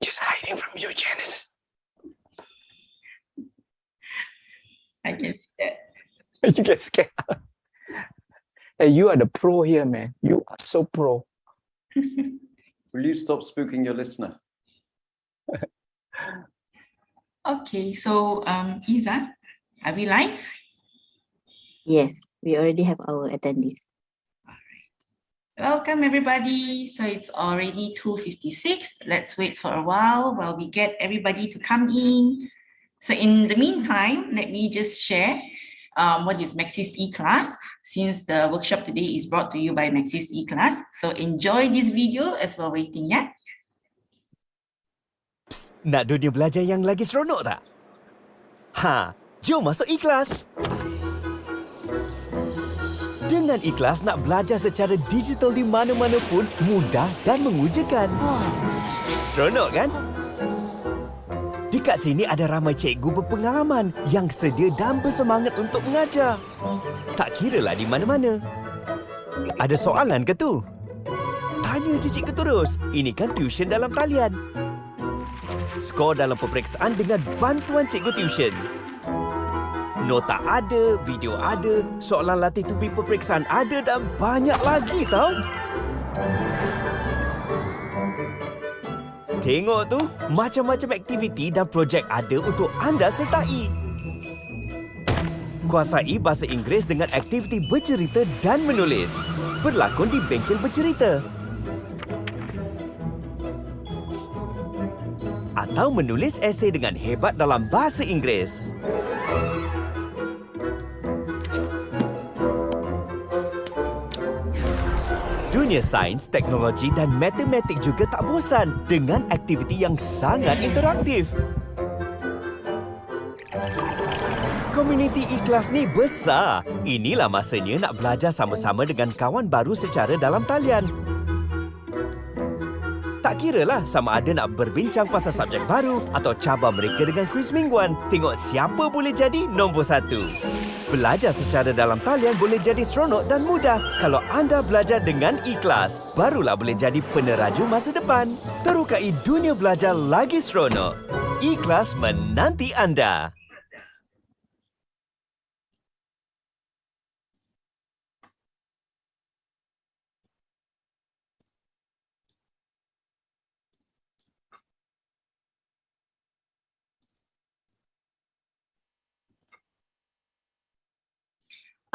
just hiding from you, Janice. I can see that. You get scared. Hey, you are the pro here, man. You are so pro. Will you stop spooking your listener? Okay, so Iza, are we live? Yes, we already have our attendees. Welcome everybody. So it's already 2:56. Let's wait for a while we get everybody to come in. So in the meantime, let me just share what is Maxis e-class, since the workshop today is brought to you by Maxis e-class. So enjoy this video as we're waiting, ya. Psst, nak dunia belajar yang lagi seronok tak? Jom masuk e-class. Dengan ikhlas nak belajar secara digital di mana-mana pun mudah dan mengujakan. Seronok kan? Di kat sini ada ramai cikgu berpengalaman yang sedia dan bersemangat untuk mengajar. Tak kiralah di mana-mana. Ada soalan ke tu? Tanya je cikgu terus. Ini kan tuition dalam talian. Skor dalam peperiksaan dengan bantuan cikgu tuition. Nota ada, video ada, soalan latih tubi peperiksaan ada dan banyak lagi tau. Tengok tu, macam-macam aktiviti dan projek ada untuk anda sertai. Kuasai bahasa Inggeris dengan aktiviti bercerita dan menulis. Berlakon di Bengkel Bercerita. Atau menulis esei dengan hebat dalam bahasa Inggeris. Dunia sains, teknologi dan matematik juga tak bosan dengan aktiviti yang sangat interaktif. Komuniti ikhlas ni besar. Inilah masanya nak belajar sama-sama dengan kawan baru secara dalam talian. Tak kiralah sama ada nak berbincang pasal subjek baru atau cabar mereka dengan kuis mingguan. Tengok siapa boleh jadi nombor 1. Belajar secara dalam talian boleh jadi seronok dan mudah kalau anda belajar dengan ikhlas. Barulah boleh jadi peneraju masa depan. Terukai dunia belajar lagi seronok. Ikhlas menanti anda.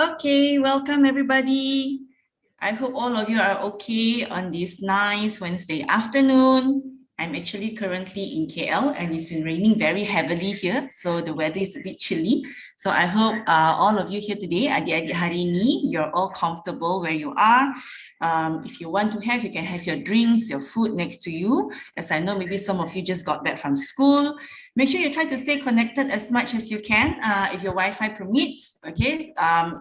Okay, welcome everybody. I hope all of you are okay on this nice Wednesday afternoon. I'm actually currently in KL and it's been raining very heavily here, so the weather is a bit chilly. So I hope all of you here today, adik-adik hari ini, you're all comfortable where you are. If you want to have, you can have your drinks, your food next to you. As I know, maybe some of you just got back from school. Make sure you try to stay connected as much as you can if your Wi-Fi permits, okay?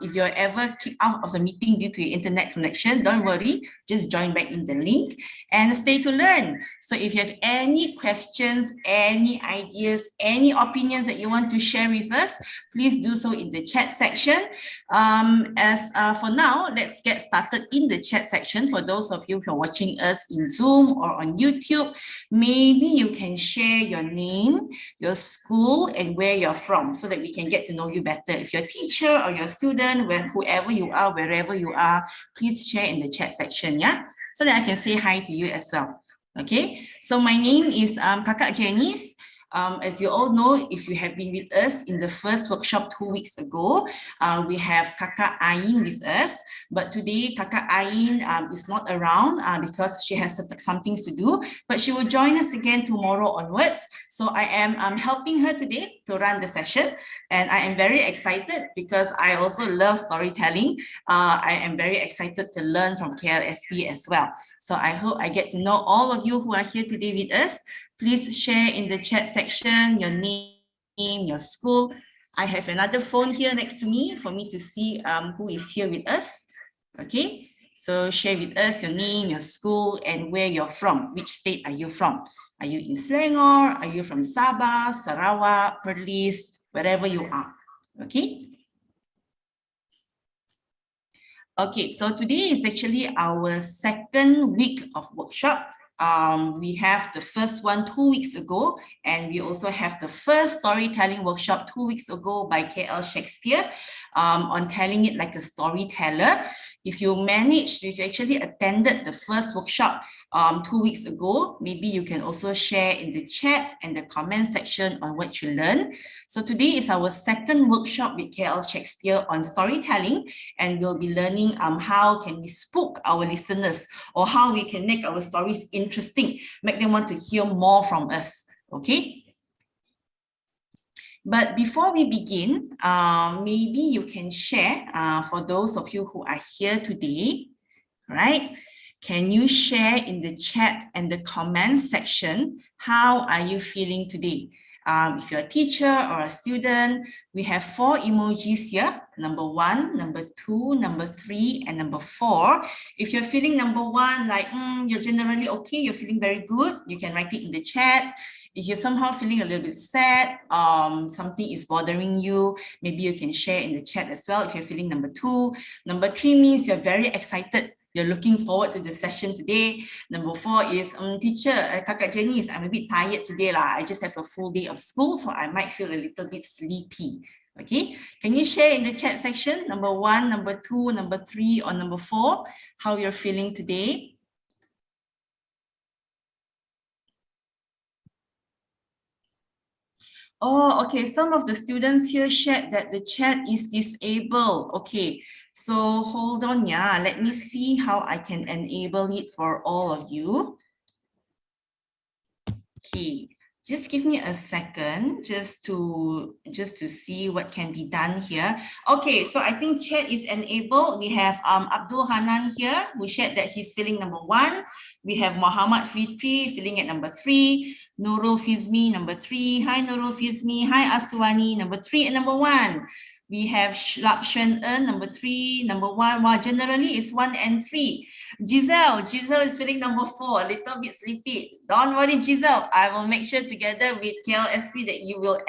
If you're ever kicked out of the meeting due to your internet connection, don't worry, just join back in the link and stay to learn. So if you have any questions, any ideas, any opinions that you want to share with us, please do so in the chat section. For now, let's get started in the chat section. For those of you who are watching us in Zoom or on YouTube, maybe you can share your name, your school, and where you're from so that we can get to know you better. If you're a teacher or you're a student, whoever you are, wherever you are, please share in the chat section, yeah? So that I can say hi to you as well. Okay, so my name is Kakak Jenis. As you all know, if you have been with us in the first workshop 2 weeks ago, we have Kakak Ain with us. But today, Kakak Ain is not around because she has some things to do. But she will join us again tomorrow onwards. So I am helping her today to run the session. And I am very excited because I also love storytelling. I am very excited to learn from KLSP as well. So I hope I get to know all of you who are here today with us. Please share in the chat section your name, your school. I have another phone here next to me for me to see who is here with us. Okay, so share with us your name, your school, and where you're from. Which state are you from? Are you in Selangor? Are you from Sabah, Sarawak, Perlis, wherever you are? Okay. Okay, so today is actually our second week of workshop. We have the first one 2 weeks ago, and we also have the first storytelling workshop 2 weeks ago by KL Shakespeare on telling it like a storyteller. If you actually attended the first workshop 2 weeks ago, maybe you can also share in the chat and the comment section on what you learned. So today is our second workshop with KL Shakespeare on storytelling, and we'll be learning how can we spook our listeners, or how we can make our stories interesting, make them want to hear more from us, okay? But before we begin, maybe you can share for those of you who are here today, right? Can you share in the chat and the comment section, how are you feeling today? If you're a teacher or a student, we have 4 emojis here, number 1, number 2, number 3, and number 4. If you're feeling number 1, like you're generally okay, you're feeling very good, you can write it in the chat. If you're somehow feeling a little bit sad, something is bothering you, maybe you can share in the chat as well if you're feeling number 2. Number 3 means you're very excited. You're looking forward to the session today. Number 4 is, teacher, Kakak Jenis, I'm a bit tired today lah. I just have a full day of school, so I might feel a little bit sleepy. Okay, can you share in the chat section, number 1, number 2, number 3, or number 4, how you're feeling today? Oh, okay. Some of the students here shared that the chat is disabled. Okay, so hold on, yeah. Let me see how I can enable it for all of you. Okay, just give me a second just to see what can be done here. Okay, so I think chat is enabled. We have Abdul Hanan here who shared that he's feeling number 1. We have Muhammad Fitri feeling at number 3. Nurul Fizmi, number 3. Hi, Nurul Fizmi. Hi, Aswani, number 3 and number 1. We have Lap Shen En, number 3, number 1. Well, generally it's 1 and 3. Giselle is feeling number 4, a little bit sleepy. Don't worry, Giselle. I will make sure together with KLSP that you will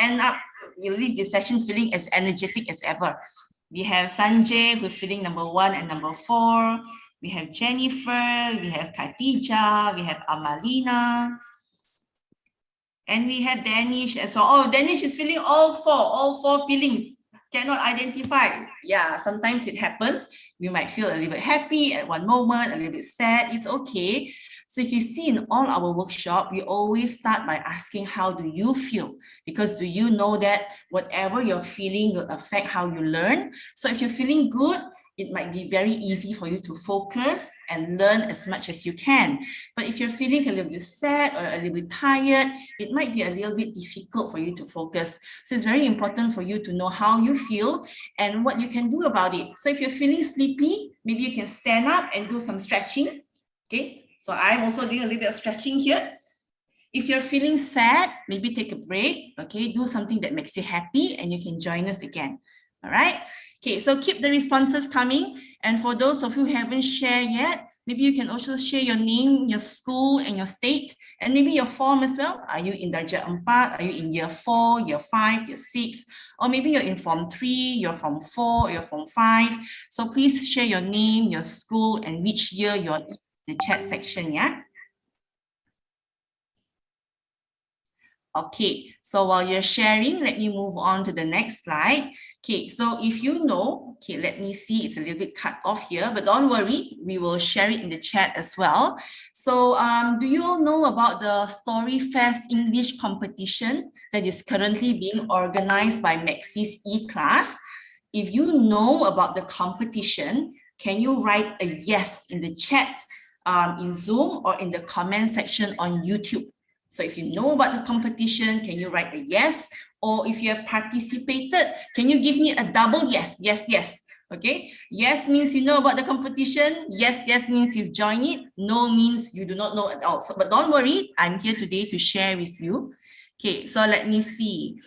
leave this session feeling as energetic as ever. We have Sanjay, who's feeling number 1 and number 4. We have Jennifer, we have Khatijah, we have Amalina. And we have Danish as well. Oh, Danish is feeling all four feelings. Cannot identify. Yeah, sometimes it happens. We might feel a little bit happy at one moment, a little bit sad. It's okay. So if you see in all our workshop, we always start by asking, how do you feel? Because do you know that whatever you're feeling will affect how you learn? So if you're feeling good, it might be very easy for you to focus and learn as much as you can. But if you're feeling a little bit sad or a little bit tired, it might be a little bit difficult for you to focus. So it's very important for you to know how you feel and what you can do about it. So if you're feeling sleepy, maybe you can stand up and do some stretching. Okay, so I'm also doing a little bit of stretching here. If you're feeling sad, maybe take a break. Okay, do something that makes you happy and you can join us again. All right. Okay, so keep the responses coming. And for those of you who haven't shared yet, maybe you can also share your name, your school, and your state, and maybe your form as well. Are you in Darjah 4? Are you in year 4, year 5, year 6? Or maybe you're in form 3, you're form 4, you're form 5. So please share your name, your school, and which year you're in the chat section, yeah? Okay, so while you're sharing, let me move on to the next slide. Okay, so if you know, okay, let me see, it's a little bit cut off here, but don't worry, we will share it in the chat as well. So do you all know about the StoryFest English competition that is currently being organized by Maxis e-class? If you know about the competition, can you write a yes in the chat in Zoom or in the comment section on YouTube? So if you know about the competition, can you write a yes? Or if you have participated, can you give me a double yes? Yes, yes. Okay. Yes means you know about the competition. Yes, yes means you've joined it. No means you do not know at all. So, but don't worry, I'm here today to share with you. Okay, so let me see.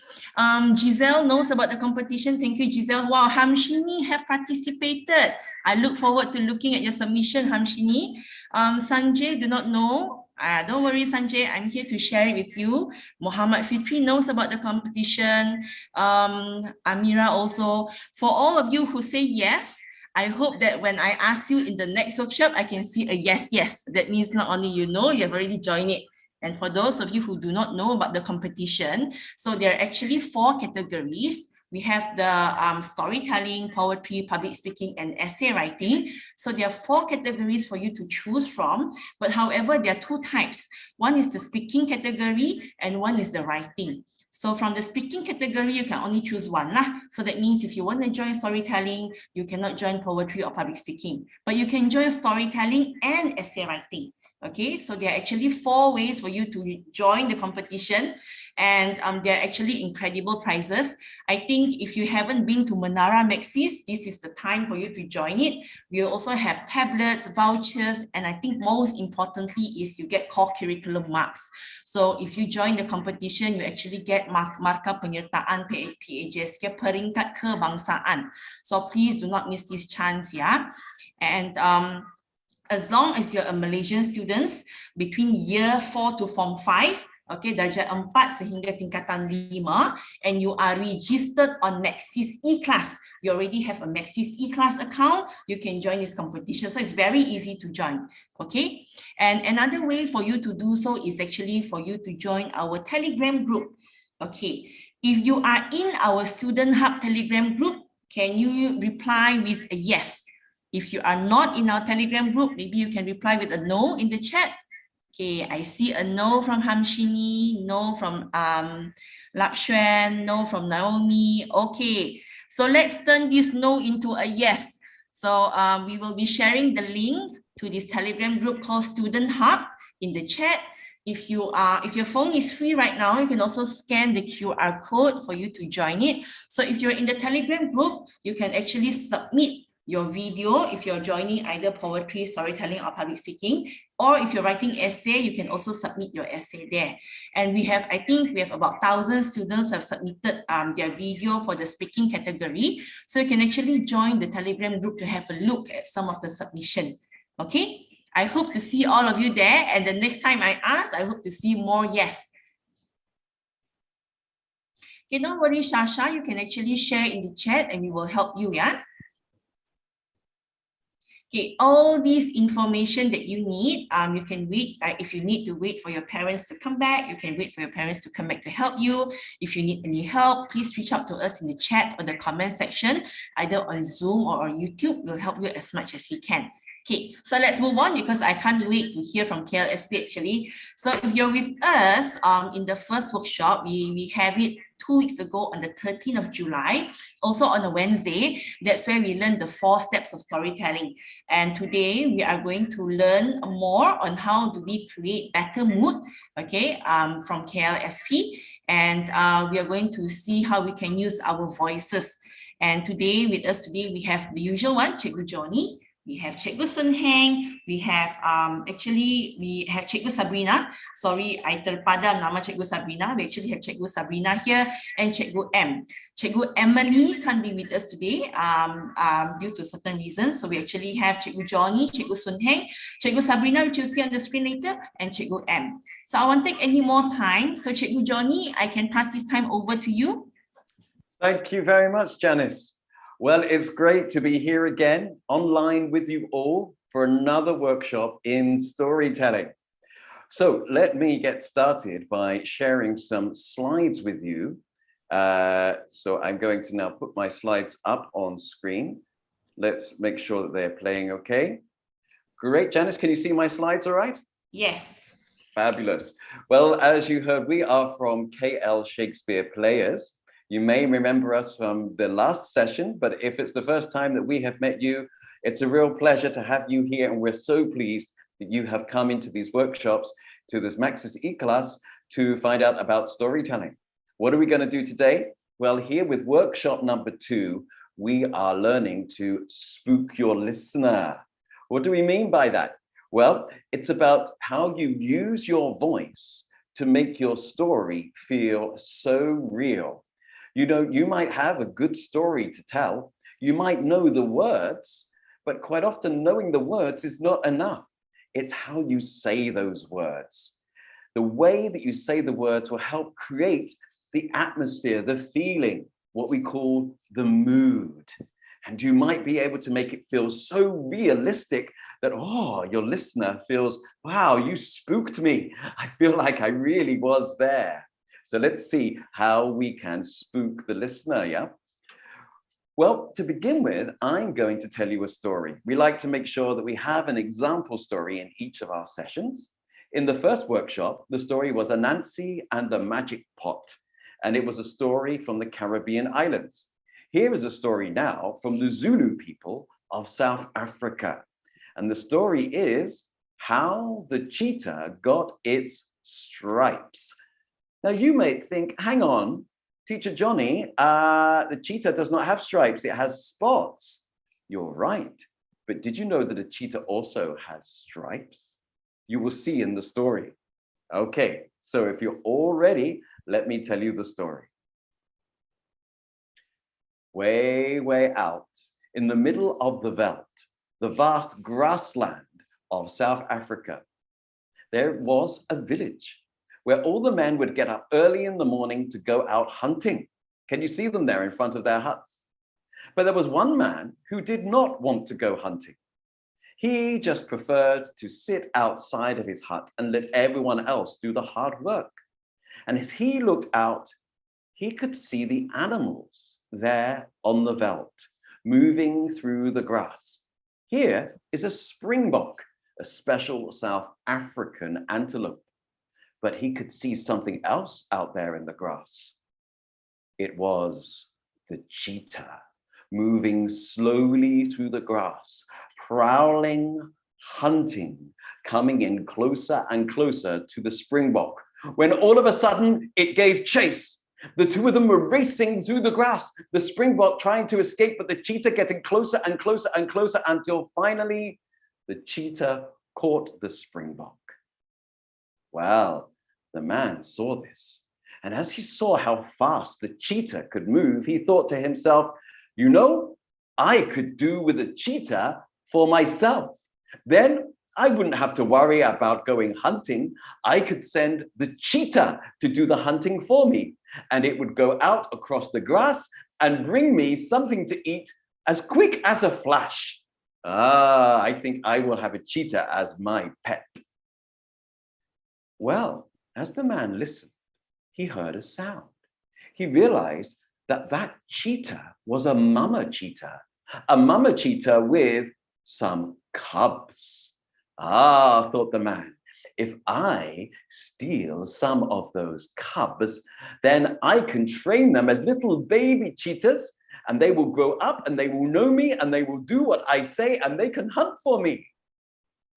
Giselle knows about the competition. Thank you, Giselle. Wow, Hamshini have participated. I look forward to looking at your submission, Hamshini. Sanjay do not know. Don't worry, Sanjay, I'm here to share it with you. Muhammad Fitri knows about the competition. Amira also. For all of you who say yes, I hope that when I ask you in the next workshop, I can see a yes, yes. That means not only you know, you have already joined it. And for those of you who do not know about the competition, so there are actually 4 categories. We have the storytelling, poetry, public speaking, and essay writing. So there are 4 categories for you to choose from. But however, there are 2 types. One is the speaking category and one is the writing. So from the speaking category, you can only choose one lah. So that means if you want to join storytelling, you cannot join poetry or public speaking. But you can join storytelling and essay writing. Okay, so there are actually 4 ways for you to join the competition, and there are actually incredible prizes. I think if you haven't been to Menara Maxis, this is the time for you to join it. We also have tablets, vouchers, and I think most importantly is you get core curriculum marks. So if you join the competition, you actually get markah penyertaan PAJSK peringkat kebangsaan. So please do not miss this chance, yeah. And as long as you're a Malaysian student between year 4 to form 5, okay, darjah 4 sehingga tingkatan 5, and you are registered on Maxis E-Class, you already have a Maxis E-Class account, you can join this competition. So it's very easy to join, okay? And another way for you to do so is actually for you to join our Telegram group, okay? If you are in our Student Hub Telegram group, can you reply with a yes? If you are not in our Telegram group, maybe you can reply with a no in the chat. Okay, I see a no from Hamshini, no from Lapshuan, no from Naomi. Okay, so let's turn this no into a yes. So we will be sharing the link to this Telegram group called Student Hub in the chat. If your phone is free right now, you can also scan the QR code for you to join it. So if you're in the Telegram group, you can actually submit your video if you're joining either poetry, storytelling, or public speaking, or if you're writing essay, you can also submit your essay there. And I think we have about 1,000 students who have submitted their video for the speaking category. So you can actually join the Telegram group to have a look at some of the submission. Okay, I hope to see all of you there. And the next time I ask, I hope to see more yes. Okay, don't worry, Shasha, you can actually share in the chat and we will help you, yeah? Okay, all this information that you need, you can wait. If you need to wait for your parents to come back, you can wait for your parents to come back to help you. If you need any help, please reach out to us in the chat or the comment section, either on Zoom or on YouTube. We'll help you as much as we can. Okay, so let's move on because I can't wait to hear from KLSP actually. So if you're with us in the first workshop, we have it 2 weeks ago on the 13th of July, also on a Wednesday. That's where we learned the 4 steps of storytelling. And today we are going to learn more on how do we create better mood, okay, from KLSP. And we are going to see how we can use our voices. And today with us today, we have the usual one, Cikgu Johnny. We have Cikgu Sun Heng. We have we have Cikgu Sabrina. Sorry, I terpadam nama Cikgu Sabrina. We actually have Cikgu Sabrina here and Cikgu M. Cikgu Emily can't be with us today due to certain reasons. So we actually have Cikgu Johnny, Cikgu Sun Heng, Cikgu Sabrina, which you'll see on the screen later, and Cikgu M. So I won't take any more time. So Cikgu Johnny, I can pass this time over to you. Thank you very much, Janice. Well, it's great to be here again online with you all for another workshop in storytelling. So let me get started by sharing some slides with you. So I'm going to now put my slides up on screen. Let's make sure that they're playing okay. Great, Janice, can you see my slides all right? Yes. Fabulous. Well, as you heard, we are from KL Shakespeare Players. You may remember us from the last session, but if it's the first time that we have met you, it's a real pleasure to have you here. And we're so pleased that you have come into these workshops, to this Maxis E-Class, to find out about storytelling. What are we going to do today? Well, here with workshop number 2, we are learning to spook your listener. What do we mean by that? Well, it's about how you use your voice to make your story feel so real. You know, you might have a good story to tell. You might know the words, but quite often knowing the words is not enough. It's how you say those words. The way that you say the words will help create the atmosphere, the feeling, what we call the mood. And you might be able to make it feel so realistic that, oh, your listener feels, wow, you spooked me. I feel like I really was there. So let's see how we can spook the listener, yeah? Well, to begin with, I'm going to tell you a story. We like to make sure that we have an example story in each of our sessions. In the first workshop, the story was Anansi and the Magic Pot, and it was a story from the Caribbean islands. Here is a story now from the Zulu people of South Africa. And the story is how the cheetah got its stripes. Now you may think, hang on, Teacher Johnny, the cheetah does not have stripes, it has spots. You're right, but did you know that a cheetah also has stripes? You will see in the story. Okay, so if you're all ready, let me tell you the story. Way, way out in the middle of the veld, the vast grassland of South Africa, there was a village where all the men would get up early in the morning to go out hunting. Can you see them there in front of their huts? But there was one man who did not want to go hunting. He just preferred to sit outside of his hut and let everyone else do the hard work. And as he looked out, he could see the animals there on the veld, moving through the grass. Here is a springbok, a special South African antelope. But he could see something else out there in the grass. It was the cheetah, moving slowly through the grass, prowling, hunting, coming in closer and closer to the springbok, when all of a sudden it gave chase. The two of them were racing through the grass, the springbok trying to escape, but the cheetah getting closer and closer and closer until finally the cheetah caught the springbok. Well, the man saw this, and as he saw how fast the cheetah could move, he thought to himself, you know, I could do with a cheetah for myself. Then I wouldn't have to worry about going hunting. I could send the cheetah to do the hunting for me, and it would go out across the grass and bring me something to eat as quick as a flash. I think I will have a cheetah as my pet. Well, as the man listened, he heard a sound. He realized that that cheetah was a mama cheetah with some cubs. Thought the man, if I steal some of those cubs, then I can train them as little baby cheetahs, and they will grow up and they will know me and they will do what I say and they can hunt for me.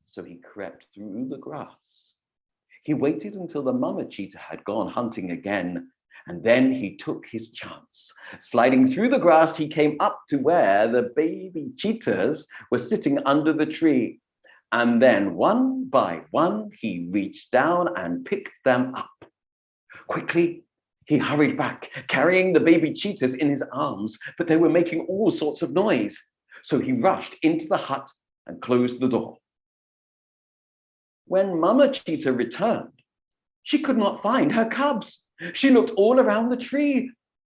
So he crept through the grass. He waited until the mama cheetah had gone hunting again, and then he took his chance. Sliding through the grass, he came up to where the baby cheetahs were sitting under the tree. And then one by one, he reached down and picked them up. Quickly, he hurried back, carrying the baby cheetahs in his arms, but they were making all sorts of noise. So he rushed into the hut and closed the door. When Mama Cheetah returned, she could not find her cubs. She looked all around the tree.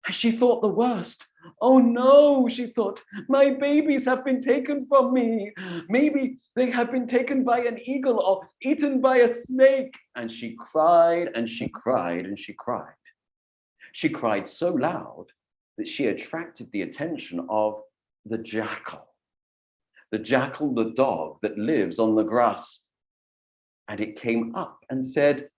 She thought the worst. Oh no, she thought, my babies have been taken from me. Maybe they have been taken by an eagle or eaten by a snake. And she cried and she cried and she cried. She cried so loud that she attracted the attention of the jackal. The jackal, the dog that lives on the grass. And it came up and said,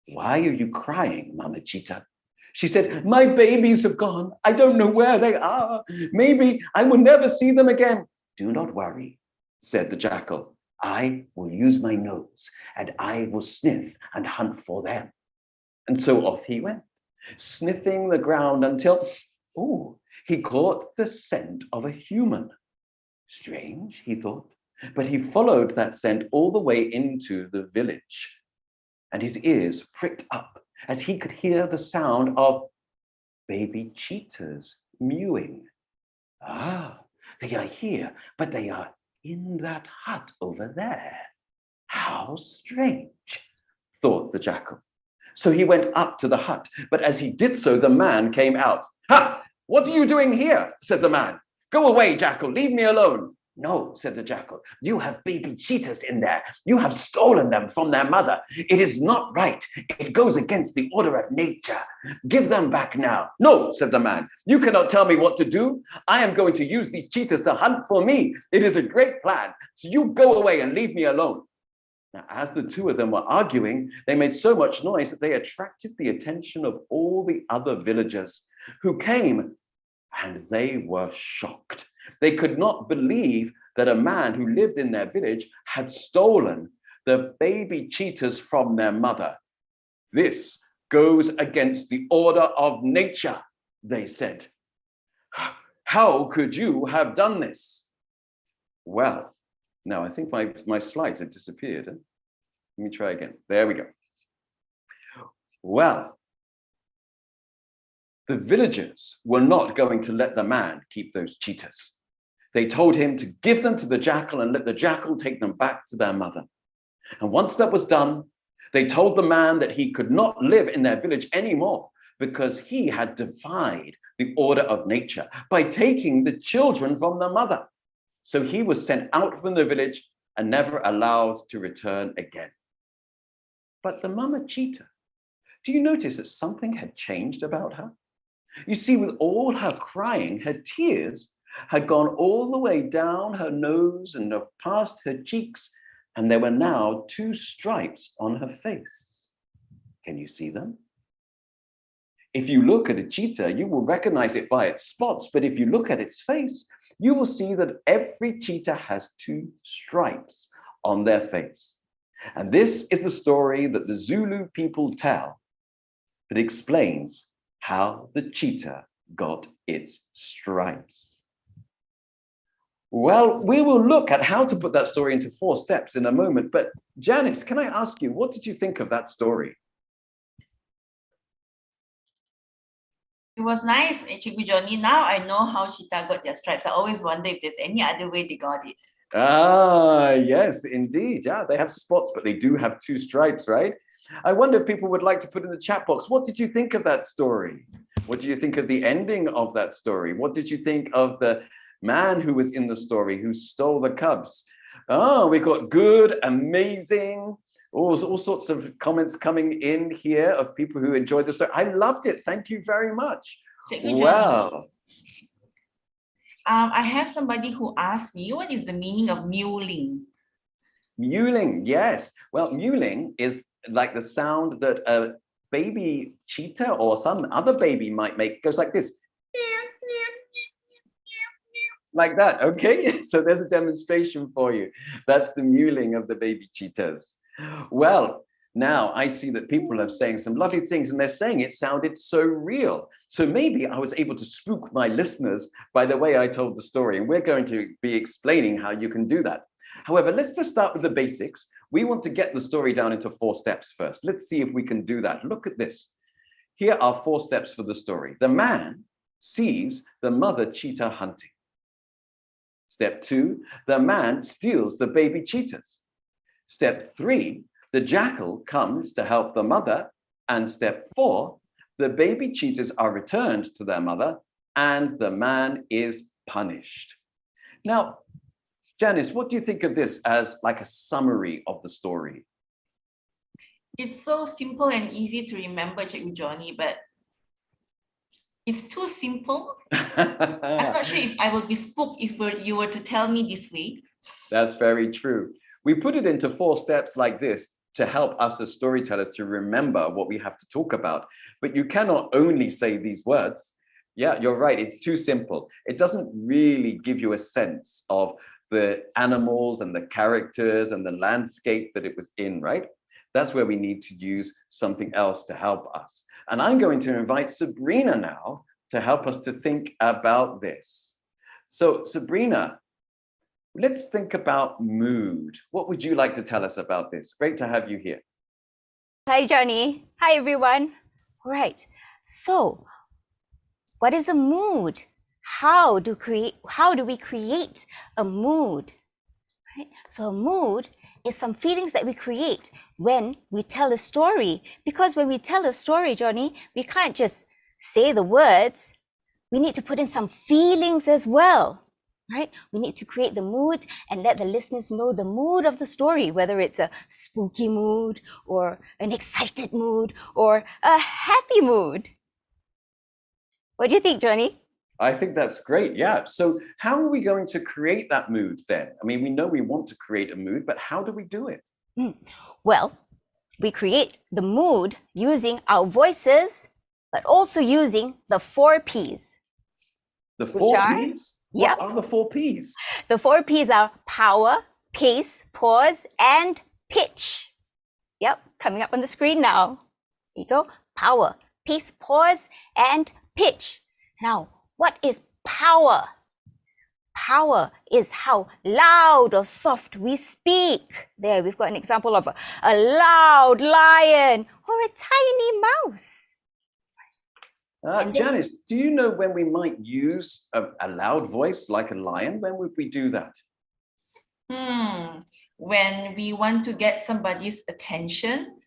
why are you crying, Mama Cheetah? She said, my babies have gone. I don't know where they are. Maybe I will never see them again. Do not worry, said the jackal. I will use my nose and I will sniff and hunt for them. And so off he went, sniffing the ground until, he caught the scent of a human. Strange, he thought. But he followed that scent all the way into the village, and his ears pricked up as he could hear the sound of baby cheetahs mewing. They are here, but they are in that hut over there. How strange, thought the jackal. So he went up to the hut, but as he did so, the man came out. Ha! What are you doing here? Said the man. Go away, jackal, leave me alone. No, said the jackal, you have baby cheetahs in there. You have stolen them from their mother. It is not right. It goes against the order of nature. Give them back now. No, said the man, you cannot tell me what to do. I am going to use these cheetahs to hunt for me. It is a great plan. So you go away and leave me alone. Now, as the two of them were arguing, they made so much noise that they attracted the attention of all the other villagers who came, and they were shocked. They could not believe that a man who lived in their village had stolen the baby cheetahs from their mother. This goes against the order of nature, they said. How could you have done this? Well, now I think my slides have disappeared. Let me try again. There we go. Well, the villagers were not going to let the man keep those cheetahs. They told him to give them to the jackal and let the jackal take them back to their mother. And once that was done, they told the man that he could not live in their village anymore because he had defied the order of nature by taking the children from the mother. So he was sent out from the village and never allowed to return again. But the mama cheetah, do you notice that something had changed about her? You see, with all her crying, her tears had gone all the way down her nose and past her cheeks, and there were now 2 stripes on her face. Can you see them? If you look at a cheetah, you will recognize it by its spots, but if you look at its face, you will see that every cheetah has 2 stripes on their face. And this is the story that the Zulu people tell that explains how the cheetah got its stripes. Well, we will look at how to put that story into 4 steps in a moment, but Janice, can I ask you, what did you think of that story? It was nice, Cikgu Johnny. Now I know how cheetah got their stripes. I always wonder if there's any other way they got it. Ah, yes, indeed. Yeah, they have spots, but they do have 2 stripes, right? I wonder if people would like to put in the chat box, what did you think of that story? What did you think of the ending of that story? What did you think of the man who was in the story who stole the cubs? Oh, we got good, amazing, all sorts of comments coming in here of people who enjoyed the story. I loved it. Thank you very much. Well, I have somebody who asked me, what is the meaning of mewling? Mewling, yes. Well, mewling is like the sound that a baby cheetah or some other baby might make. It goes like this. Like that, okay? So there's a demonstration for you. That's the mewling of the baby cheetahs. Well, now I see that people are saying some lovely things and they're saying it sounded so real. So maybe I was able to spook my listeners by the way I told the story, and we're going to be explaining how you can do that. However, let's just start with the basics. We want to get the story down into 4 steps first. Let's see if we can do that. Look at this. Here are 4 steps for the story. The man sees the mother cheetah hunting. Step 2, the man steals the baby cheetahs. Step 3, the jackal comes to help the mother. And step 4, the baby cheetahs are returned to their mother and the man is punished. Now, Janice, what do you think of this as like a summary of the story? It's so simple and easy to remember, Cikgu Johnny, but it's too simple. I'm not sure if I will be spooked if you were to tell me this way. That's very true. We put it into 4 steps like this to help us as storytellers to remember what we have to talk about. But you cannot only say these words. Yeah, you're right. It's too simple. It doesn't really give you a sense of the animals and the characters and the landscape that it was in, right? That's where we need to use something else to help us. And I'm going to invite Sabrina now to help us to think about this. So Sabrina, let's think about mood. What would you like to tell us about this? Great to have you here. Hi, Johnny. Hi, everyone. All right. So, what is a mood? How do we create a mood? Right? So, a mood is some feelings that we create when we tell a story. Because when we tell a story, Johnny, we can't just say the words. we need to put in some feelings as well, right? We need to create the mood and let the listeners know the mood of the story, whether it's a spooky mood or an excited mood or a happy mood. What do you think, Johnny? I think that's great. Yeah. So how are we going to create that mood then? I mean, we know we want to create a mood, but how do we do it? Well, we create the mood using our voices, but also using the 4 Ps. The 4 Ps? Yep. What are the 4 Ps? The 4 Ps are power, pace, pause, and pitch. Yep, coming up on the screen now. Here you go. Power, pace, pause, and pitch. Now, what is power? Power is how loud or soft we speak. There, we've got an example of a loud lion or a tiny mouse. Janice, do you know when we might use a loud voice like a lion? When would we do that? When we want to get somebody's attention.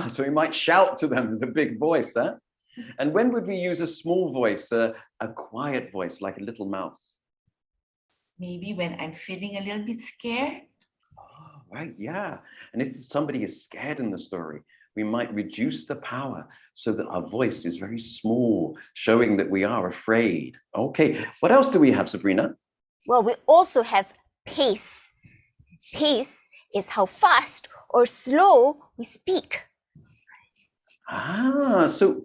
So we might shout to them with a big voice, huh? And when would we use a small voice, a quiet voice like a little mouse? Maybe when I'm feeling a little bit scared. Oh, right, yeah. And if somebody is scared in the story, we might reduce the power so that our voice is very small, showing that we are afraid. Okay, what else do we have, Sabrina? Well, we also have pace. Pace is how fast or slow we speak. So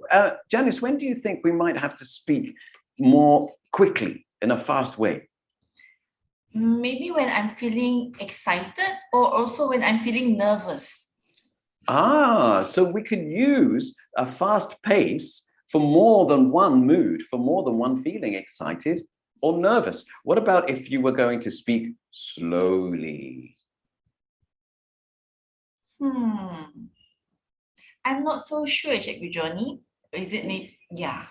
Janice, when do you think we might have to speak more quickly in a fast way? Maybe when I'm feeling excited or also when I'm feeling nervous. So we could use a fast pace for more than one mood, for more than one feeling, excited or nervous. What about if you were going to speak slowly? I'm not so sure, Cikgu Johnny. Is it maybe? Yeah.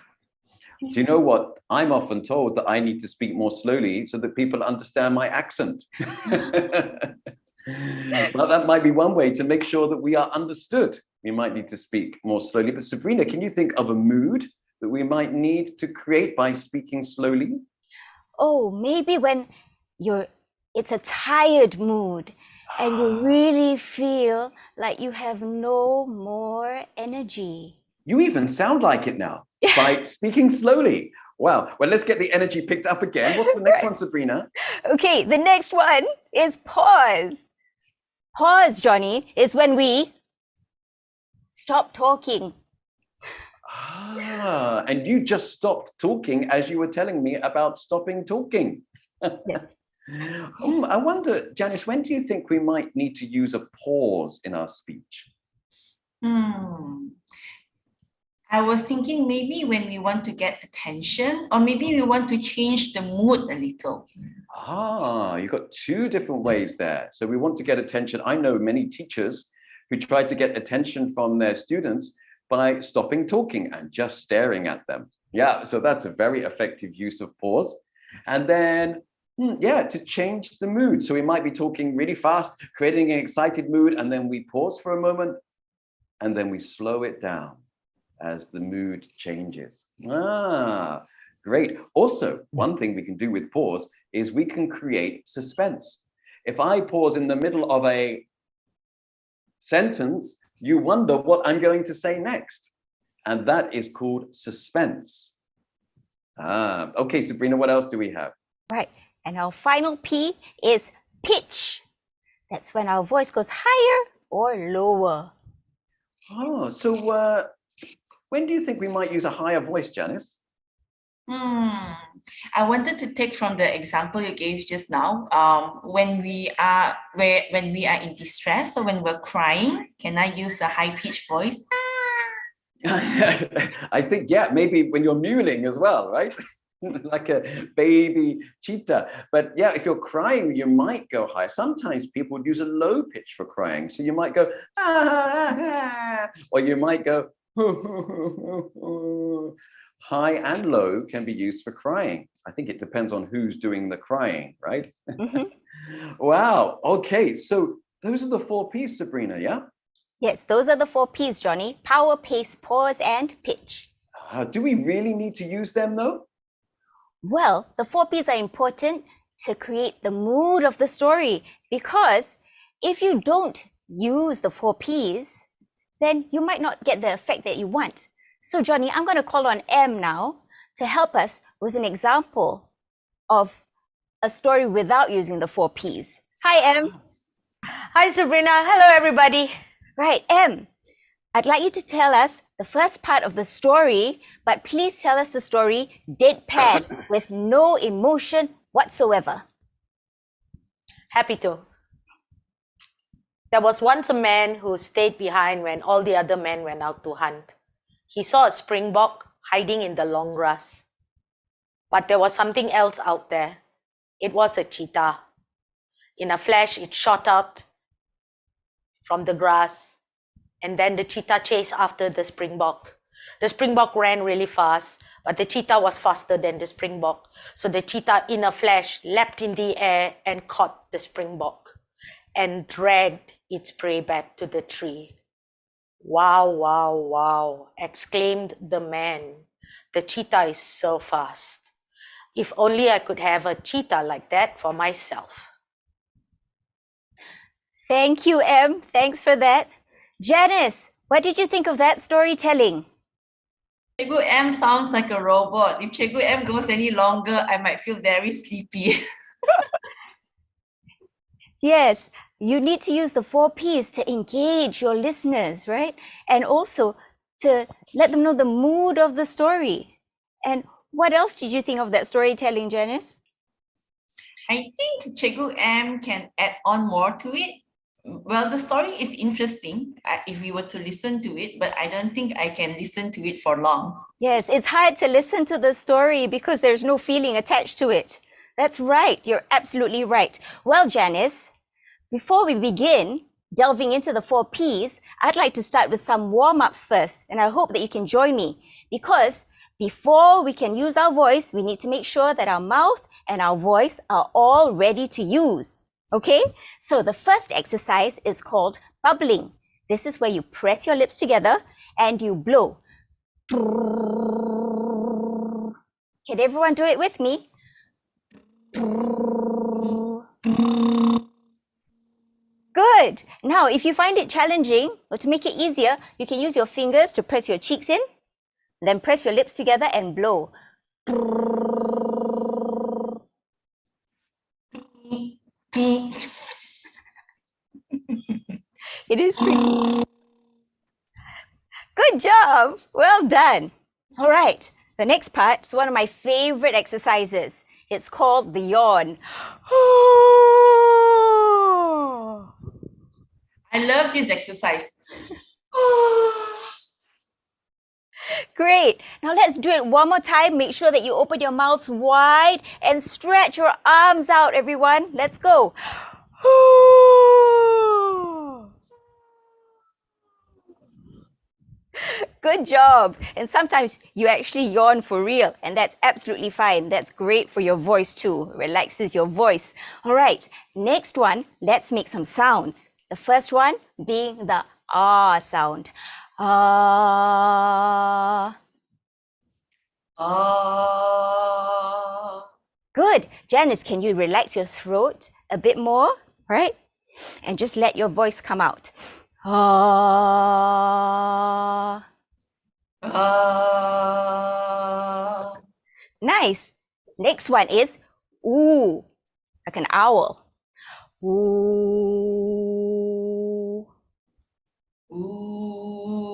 Do you know what? I'm often told that I need to speak more slowly so that people understand my accent. Well, that might be one way to make sure that we are understood. We might need to speak more slowly. But Sabrina, can you think of a mood that we might need to create by speaking slowly? Oh, maybe when it's a tired mood and you really feel like you have no more energy. You even sound like it now by speaking slowly. Wow. Well, let's get the energy picked up again. What's the next one, Sabrina? Okay, the next one is pause. Pause, Johnny, is when we stop talking. And you just stopped talking as you were telling me about stopping talking. Yes. I wonder, Janice, when do you think we might need to use a pause in our speech? I was thinking maybe when we want to get attention, or maybe we want to change the mood a little. You've got 2 different ways there. So we want to get attention. I know many teachers who try to get attention from their students by stopping talking and just staring at them. Yeah, so that's a very effective use of pause. And then, to change the mood. So we might be talking really fast, creating an excited mood, and then we pause for a moment, and then we slow it down as the mood changes. Great. Also, one thing we can do with pause is we can create suspense. If I pause in the middle of a sentence, you wonder what I'm going to say next. And that is called suspense. Okay, Sabrina, what else do we have? Right. And our final P is pitch. That's when our voice goes higher or lower. So when do you think we might use a higher voice, Janice? I wanted to take from the example you gave just now. When we are in distress or when we're crying, can I use a high-pitched voice? I think, maybe when you're mewling as well, right? Like a baby cheetah. But yeah, if you're crying, you might go higher. Sometimes people would use a low pitch for crying. So you might go, or you might go, high and low can be used for crying. I think it depends on who's doing the crying, right? Wow. Okay. So those are the 4 Ps, Sabrina, yeah? Yes, those are the 4 Ps, Johnny. Power, pace, pause, and pitch. Do we really need to use them though? Well, the 4 P's are important to create the mood of the story, because if you don't use the 4 P's, then you might not get the effect that you want. So Johnny, I'm going to call on M now to help us with an example of a story without using the 4 P's. Hi, M. Hi, Sabrina. Hello, everybody. Right, M, I'd like you to tell us the first part of the story, but please tell us the story deadpan with no emotion whatsoever. Happy to. There was once a man who stayed behind when all the other men went out to hunt. He saw a springbok hiding in the long grass. But there was something else out there. It was a cheetah. In a flash, it shot out from the grass, and then the cheetah chased after the springbok. The springbok ran really fast, but the cheetah was faster than the springbok. So the cheetah, in a flash, leapt in the air and caught the springbok and dragged its prey back to the tree. Wow, wow, wow, exclaimed the man. The cheetah is so fast. If only I could have a cheetah like that for myself. Thank you, M. Thanks for that. Janice, what did you think of that storytelling? Cikgu M sounds like a robot. If Cikgu M goes any longer, I might feel very sleepy. Yes, you need to use the 4 P's to engage your listeners, right? And also to let them know the mood of the story. And what else did you think of that storytelling, Janice? I think Cikgu M can add on more to it. Well, the story is interesting if we were to listen to it, but I don't think I can listen to it for long. Yes, it's hard to listen to the story because there's no feeling attached to it. That's right. You're absolutely right. Well, Janice, before we begin delving into the 4 P's, I'd like to start with some warm-ups first, and I hope that you can join me, because before we can use our voice, we need to make sure that our mouth and our voice are all ready to use. Okay, so the first exercise is called bubbling. This is where you press your lips together and you blow. Can everyone do it with me? Good. Now, if you find it challenging, or to make it easier, you can use your fingers to press your cheeks in, then press your lips together and blow. It is tricky. Good job. Well done. All right. The next part is one of my favorite exercises. It's called the yawn. I love this exercise. Great. Now let's do it one more time. Make sure that you open your mouths wide and stretch your arms out, everyone. Let's go. Good job. And sometimes you actually yawn for real, and that's absolutely fine. That's great for your voice too. Relaxes your voice. All right, next one, let's make some sounds. The first one being the ah sound. Ah. Good. Janice, can you relax your throat a bit more, right? And just let your voice come out. Ah. Nice. Next one is ooh, like an owl. Ooh. Ooh.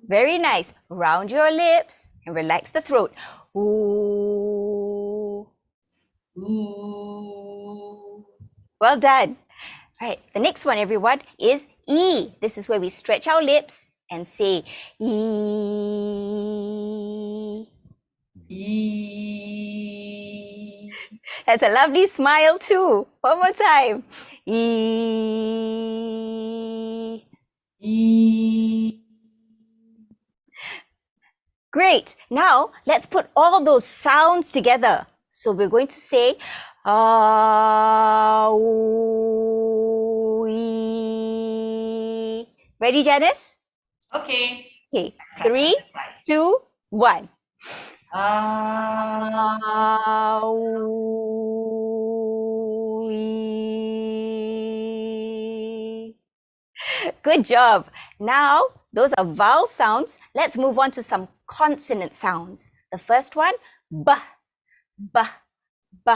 Very nice. Round your lips and relax the throat. Ooh. Ooh. Well done. Right. The next one, everyone, is E. This is where we stretch our lips and say E. E. That's a lovely smile too. One more time. E. E. Great. Now let's put all those sounds together. So we're going to say ah, ooh, ee. Ready, Janice? Okay. Okay. 3, 2, 1. Good job. Now, those are vowel sounds. Let's move on to some consonant sounds. The first one, b, b, b,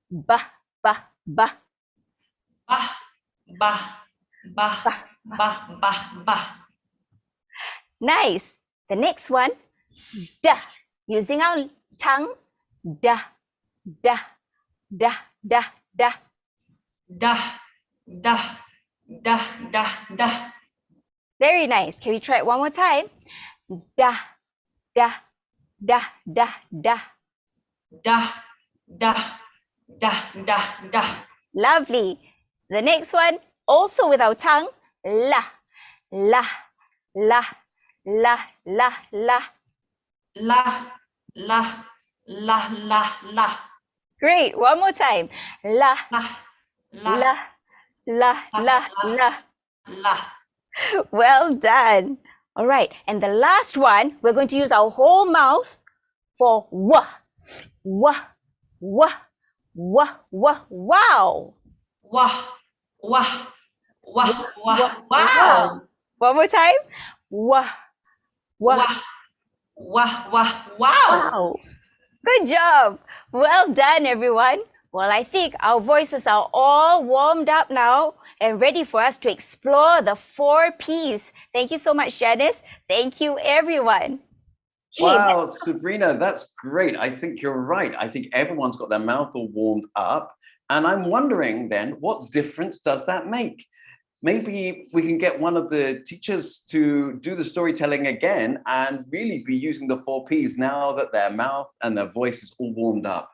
b, b, b. Bah, bah, bah, bah, bah, bah. Nice. The next one, d, using our tongue, d, d, d, d, d. Dah, dah, dah, dah, dah. Very nice. Can we try it one more time? Da, da, da, da, da. Dah, dah, dah, dah, dah. Lovely. The next one, also with our tongue, la, la, la, la, la, la. La, la, la, la, la. Great. One more time. La, La, la, la, la, la, la. la. Well done. All right. And the last one, we're going to use our whole mouth for w, w, w, w, w, wow. Wah, wah, wah, wah, wow. One more time. Wah, wah, Wah, wah, wah, wow. wow. Good job. Well done, everyone. Well, I think our voices are all warmed up now and ready for us to explore the 4 Ps. Thank you so much, Janice. Thank you, everyone. Okay, Wow, Sabrina, that's great. I think you're right. I think everyone's got their mouth all warmed up. And I'm wondering then, what difference does that make? Maybe we can get one of the teachers to do the storytelling again and really be using the 4 Ps now that their mouth and their voice is all warmed up.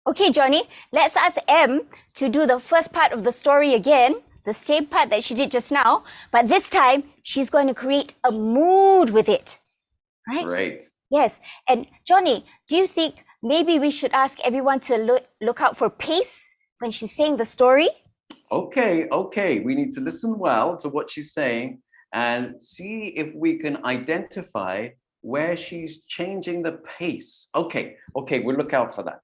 Okay, Johnny, let's ask Em to do the first part of the story again, the same part that she did just now, but this time she's going to create a mood with it. Right? Great. Yes. And Johnny, do you think maybe we should ask everyone to look out for pace when she's saying the story? Okay. We need to listen well to what she's saying and see if we can identify where she's changing the pace. Okay, we'll look out for that.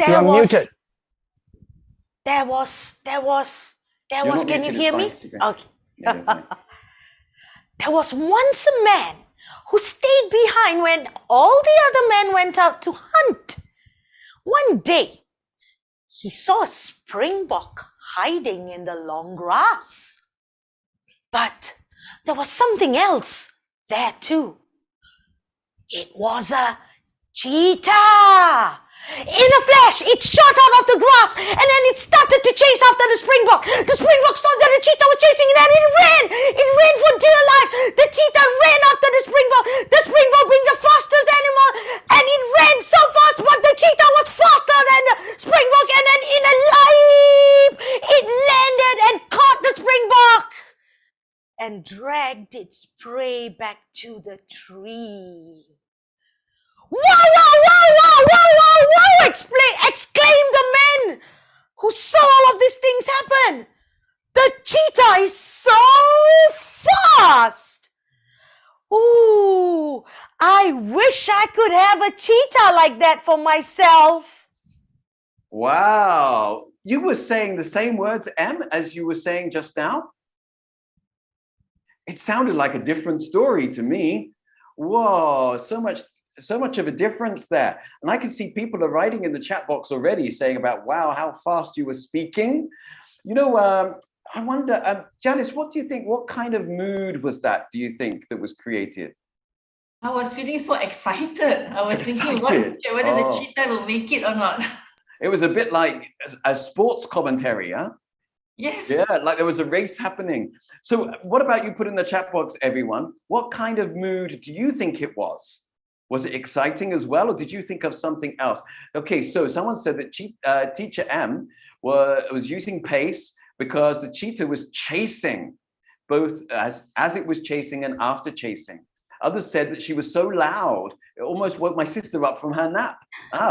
You're muted. There was, not can you muted, hear it's me? fine. Okay. Yeah, you're fine. There was once a man who stayed behind when all the other men went out to hunt. One day, he saw a springbok hiding in the long grass. But there was something else there too. It was a cheetah. In a flash, it shot out of the grass and then it started to chase after the springbok. The springbok saw that the cheetah was chasing it and it ran. It ran for dear life. The cheetah ran after the springbok. The springbok being the fastest animal and it ran so fast, but the cheetah was faster than the springbok, and then in a leap, it landed and caught the springbok and dragged its prey back to the tree. Wow! Exclaimed the men who saw all of these things happen. The cheetah is so fast. Ooh, I wish I could have a cheetah like that for myself. Wow. You were saying the same words, Em, as you were saying just now? It sounded like a different story to me. Whoa, so much of a difference there. And I can see people are writing in the chat box already saying about, wow, how fast you were speaking. You know, I wonder, Janice, what do you think? What kind of mood was that, do you think, that was created? I was feeling so excited. I was thinking whether the cheetah will make it or not. It was a bit like a sports commentary, huh? Yes. Yeah, like there was a race happening. So what about you put in the chat box, everyone? What kind of mood do you think it was? Was it exciting as well, or did you think of something else? Okay, so someone said that teacher M was using pace because the cheetah was chasing, both as it was chasing and after chasing. Others said that she was so loud, it almost woke my sister up from her nap.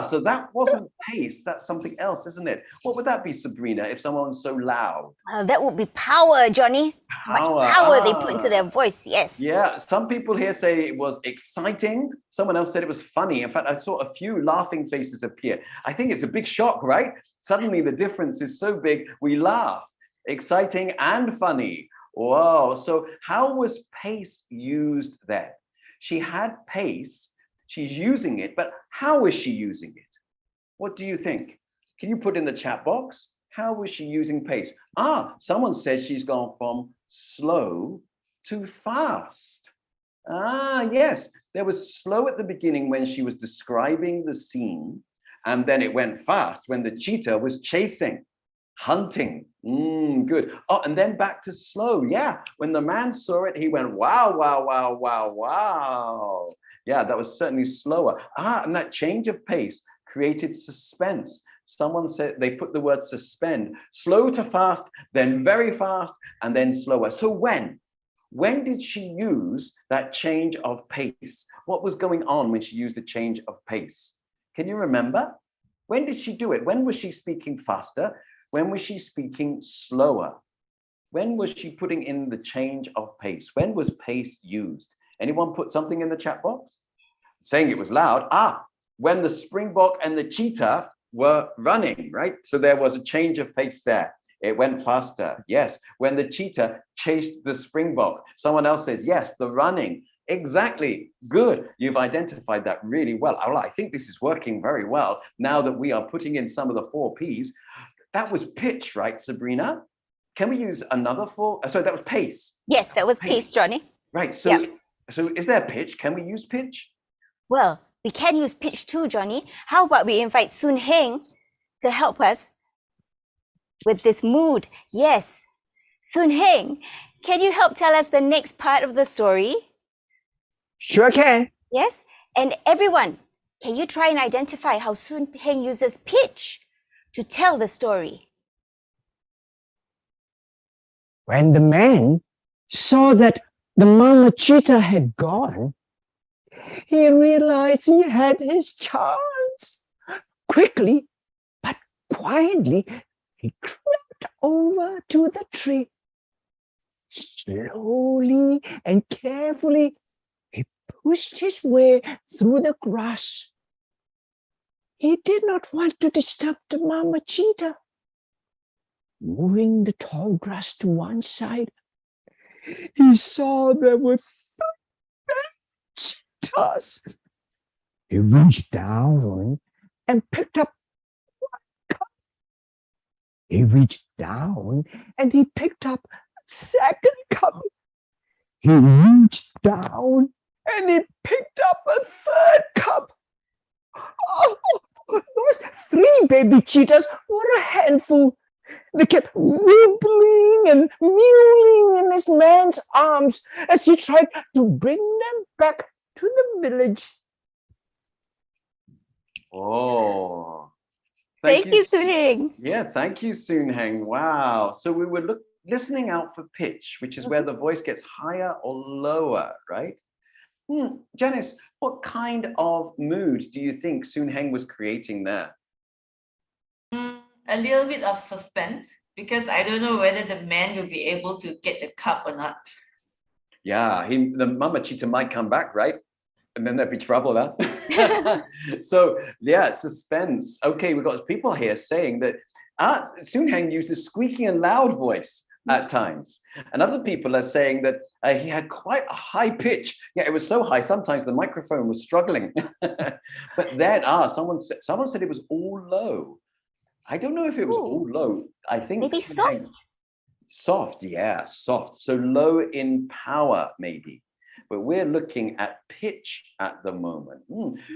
So that wasn't pace, that's something else, isn't it? What would that be, Sabrina, if someone's so loud? That would be power, Johnny. How much power they put into their voice, yes. Yeah, some people here say it was exciting. Someone else said it was funny. In fact, I saw a few laughing faces appear. I think it's a big shock, right? Suddenly the difference is so big, we laugh. Exciting and funny. Wow, so how was pace used then? She had pace, she's using it, but how is she using it? What do you think? Can you put in the chat box? How was she using pace? Someone says she's gone from slow to fast. Yes, there was slow at the beginning when she was describing the scene, and then it went fast when the cheetah was chasing. Hunting, good. And then back to slow. Yeah, when the man saw it, he went, wow, wow, wow, wow, wow. Yeah, that was certainly slower. And that change of pace created suspense. Someone said they put the word suspend, slow to fast, then very fast, and then slower. So when did she use that change of pace? What was going on when she used the change of pace? Can you remember? When did she do it? When was she speaking faster? When was she speaking slower? When was she putting in the change of pace? When was pace used? Anyone put something in the chat box? Saying it was loud. When the springbok and the cheetah were running, right? So there was a change of pace there. It went faster. Yes. When the cheetah chased the springbok. Someone else says, yes, the running. Exactly. Good. You've identified that really well. I think this is working very well now that we are putting in some of the 4 Ps. That was pitch, right, Sabrina? Can we use another 4? Sorry, that was pace. Yes, that was pace, Johnny. Right. So is there pitch? Can we use pitch? Well, we can use pitch too, Johnny. How about we invite Soon Heng to help us with this mood? Yes. Soon Heng, can you help tell us the next part of the story? Sure can. Yes. And everyone, can you try and identify how Soon Heng uses pitch to tell the story? When the man saw that the mama cheetah had gone, he realized he had his chance. Quickly, but quietly, he crept over to the tree. Slowly and carefully, he pushed his way through the grass. He did not want to disturb the mama cheetah. Moving the tall grass to one side, he saw there were 3 cheetahs. He reached down and picked up 1 cup. He reached down and he picked up a 2nd cup. He reached down and he picked up a 3rd cup. Those 3 baby cheetahs were a handful. They kept wiggling and mewling in this man's arms as he tried to bring them back to the village. Oh, Thank you, Soon Heng. Yeah, thank you, Soon Heng. Wow. So we were listening out for pitch, which is where the voice gets higher or lower, right? Janice, what kind of mood do you think Soon Heng was creating there? A little bit of suspense, because I don't know whether the man will be able to get the cup or not. Yeah, the mama cheetah might come back, right? And then there'd be trouble, huh? So, yeah, suspense. Okay, we've got people here saying that Soon Heng used a squeaky and loud voice at times. And other people are saying that he had quite a high pitch. Yeah, it was so high, sometimes the microphone was struggling. But then, someone said it was all low. I don't know if it was all low. I think maybe soft. Soft, yeah, soft. So low in power, maybe. But we're looking at pitch at the moment.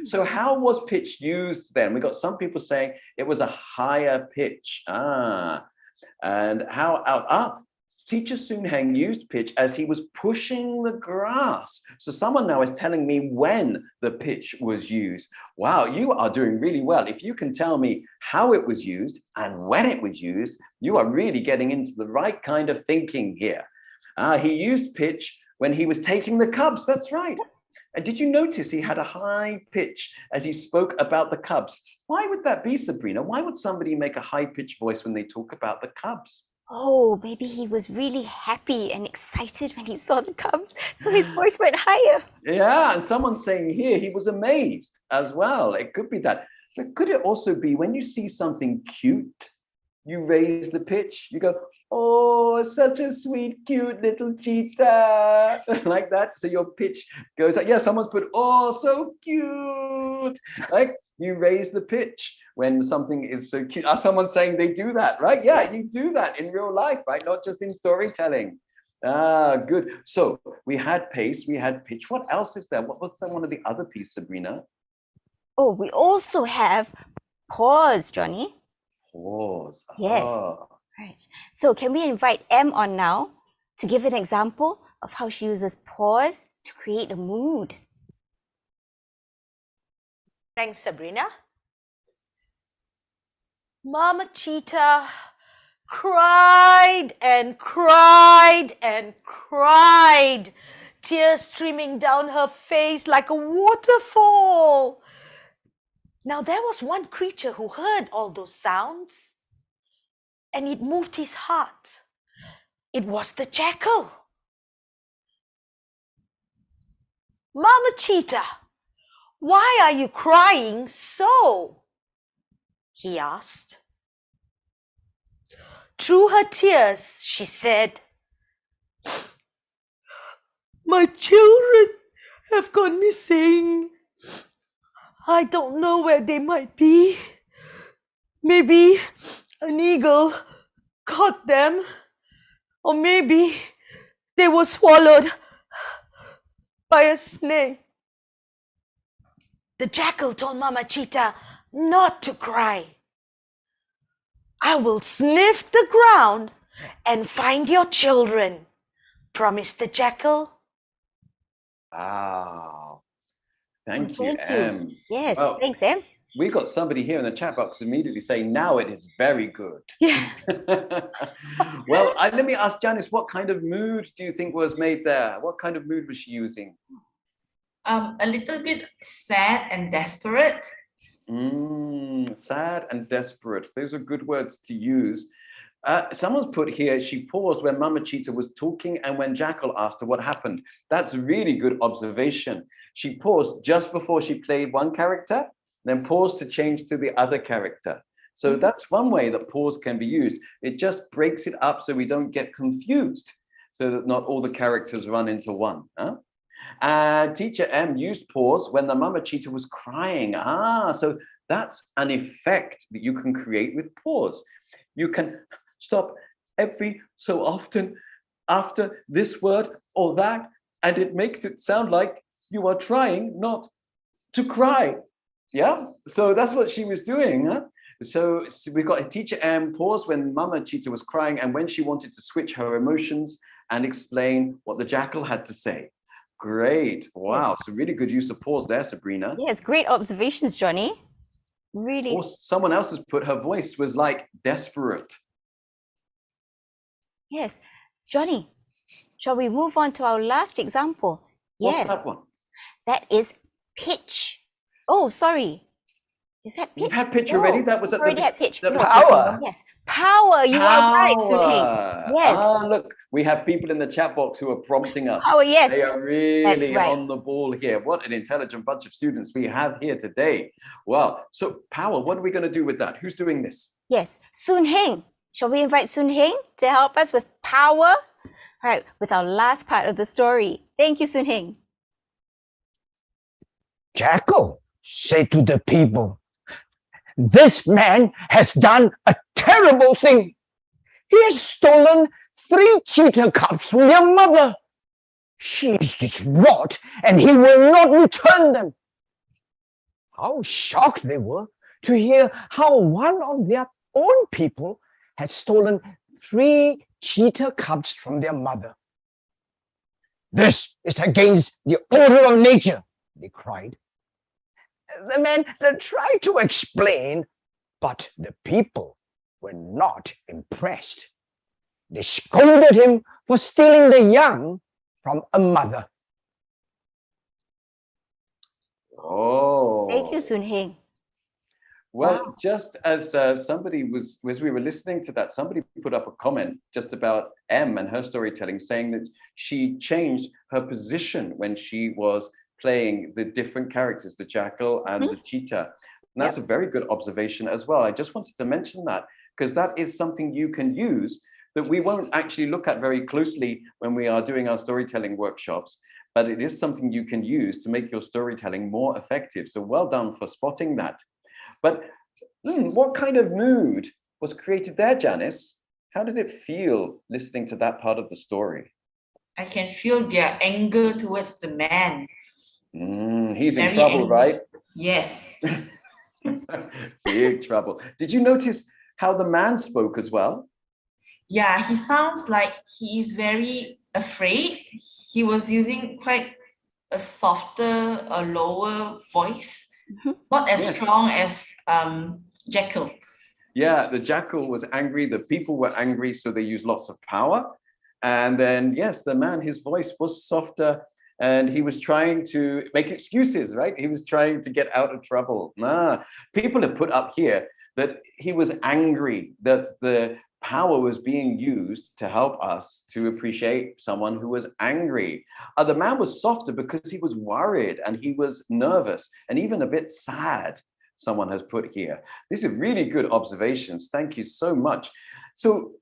So how was pitch used then? We got some people saying it was a higher pitch. And how Teacher Soon Heng used pitch as he was pushing the grass. So someone now is telling me when the pitch was used. Wow, you are doing really well. If you can tell me how it was used and when it was used, you are really getting into the right kind of thinking here. He used pitch when he was taking the cubs. That's right. And did you notice he had a high pitch as he spoke about the cubs? Why would that be, Sabrina? Why would somebody make a high-pitched voice when they talk about the cubs? Oh, maybe he was really happy and excited when he saw the cubs, so his voice went higher. Yeah, and someone's saying here he was amazed as well. It could be that. But could it also be when you see something cute, you raise the pitch, you go, oh, such a sweet, cute little cheetah, like that. So your pitch goes up. Yeah, someone's put, oh, so cute. Like you raise the pitch when something is so cute. Are someone saying they do that, right? Yeah, you do that in real life, right? Not just in storytelling. Ah, good. So we had pace, we had pitch. What else is there? What's one of the other pieces, Sabrina? Oh, we also have pause, Johnny. Pause. Yes. Ah. Right. So can we invite Em on now to give an example of how she uses pause to create a mood? Thanks, Sabrina. Mama Cheetah cried and cried and cried, tears streaming down her face like a waterfall. Now there was one creature who heard all those sounds, and it moved his heart. It was the jackal. Mama Cheetah, why are you crying so? He asked. Through her tears, she said, my children have gone missing. I don't know where they might be. Maybe an eagle caught them, or maybe they were swallowed by a snake. The jackal told Mama Cheetah not to cry. I will sniff the ground and find your children, promised the jackal. Wow. Thank you, Thank you. Em. Yes, Well, thanks, Em. we got somebody here in the chat box immediately saying, now it is very good. Yeah. Well, let me ask Janice, what kind of mood do you think was made there? What kind of mood was she using? A little bit sad and desperate. Sad and desperate. Those are good words to use. Someone's put here, she paused when Mama Cheetah was talking and when Jackal asked her what happened. That's a really good observation. She paused just before she played one character, then paused to change to the other character. So that's one way that pause can be used. It just breaks it up so we don't get confused, so that not all the characters run into one. Teacher M used pause when the Mama Cheetah was crying. So that's an effect that you can create with pause. You can stop every so often after this word or that, and it makes it sound like you are trying not to cry. Yeah, so that's what she was doing. So we've got a teacher M pause when Mama Cheetah was crying and when she wanted to switch her emotions and explain what the jackal had to say. Great. Wow. So really good use of pause there, Sabrina. Yes, great observations, Johnny. Really. Or someone else has put her voice was like desperate. Yes. Johnny, shall we move on to our last example? What's that one? That is pitch. Oh, sorry. Is that pitch? You've had pitch already? That was at already the had pitch. that No. was Power. Yes. Power. You are right, Sunheng. Yes. Look, we have people in the chat box who are prompting us. Power, yes. They are really That's right. on the ball here. What an intelligent bunch of students we have here today. Well, so power, what are we going to do with that? Who's doing this? Yes. Sunheng. Shall we invite Sunheng to help us with power? All right, with our last part of the story. Thank you, Sunheng. Jackal said to the people, this man has done a terrible thing. He has stolen 3 cheetah cubs from their mother. She is distraught and he will not return them. How shocked they were to hear how one of their own people had stolen 3 cheetah cubs from their mother. This is against the order of nature, they cried. The man tried to explain, but the people were not impressed. They scolded him for stealing the young from a mother. Oh. Thank you, Sun Heng. Well, just as as we were listening to that, somebody put up a comment just about M and her storytelling, saying that she changed her position when she was playing the different characters, the jackal and the cheetah. And that's a very good observation as well. I just wanted to mention that because that is something you can use that we won't actually look at very closely when we are doing our storytelling workshops, but it is something you can use to make your storytelling more effective. So well done for spotting that. But what kind of mood was created there, Janice? How did it feel listening to that part of the story? I can feel their anger towards the man. He's in Very trouble, angry. right? Yes. Big trouble. Did you notice how the man spoke as well? Yeah, he sounds like he is very afraid. He was using quite a softer, a lower voice, not as strong as Jackal. Yeah, the jackal was angry, the people were angry, so they used lots of power. And then, yes, the man, his voice was softer and he was trying to make excuses, right? He was trying to get out of trouble. People have put up here that he was angry, that the power was being used to help us to appreciate someone who was angry. The man was softer because he was worried and he was nervous and even a bit sad, someone has put here. These are really good observations. Thank you so much. So